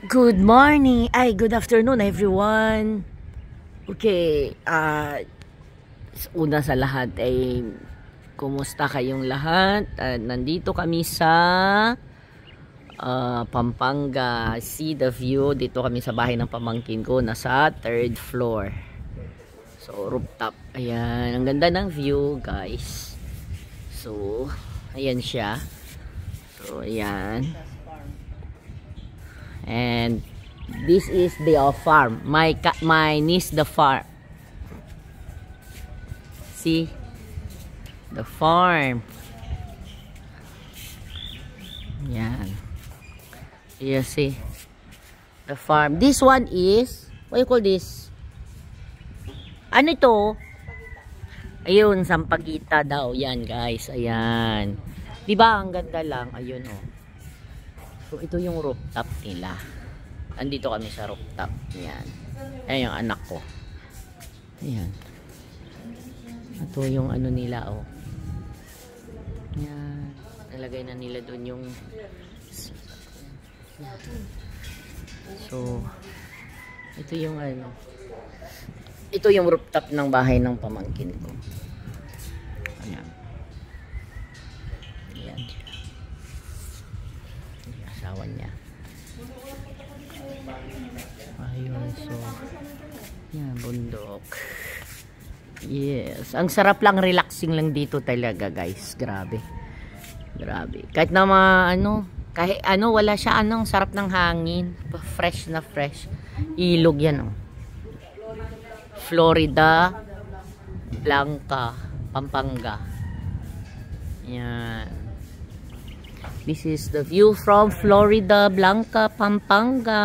Good morning, good afternoon everyone. Okay, una sa lahat ay kumusta kayong lahat? Nandito kami sa Pampanga. See the view. Dito kami sa bahay ng pamangkin ko, nasa 3rd floor. So, rooftop. Ayan, ang ganda ng view, guys. So, ayan siya. So, ayan. And this is the farm. My niece the farm. See the farm. Yan. You see the farm. This one is, what you call this? Ano ito? Ayun, sampagita daw. Yan, guys. Ayan. Diba ang ganda lang? Ayun, oh. So, ito yung rooftop nila. Andito kami sa rooftop. Ayan. Ayan yung anak ko. Ayan. Ito yung ano nila, oh. Ayan. Nalagay na nila doon yung... So, ito yung ano. Ito yung rooftop ng bahay ng pamangkin ko. Ayan. Ayan. Asawa niya. Ayun, so yan, bundok. Yes, ang sarap lang, relaxing lang dito talaga, guys. Grabe. Grabe. Kahit na kahit wala siya, sarap ng hangin. Fresh na fresh. Ilog yan, oh. Florida Blanca, Pampanga. Yan. This is the view from Florida Blanca, Pampanga.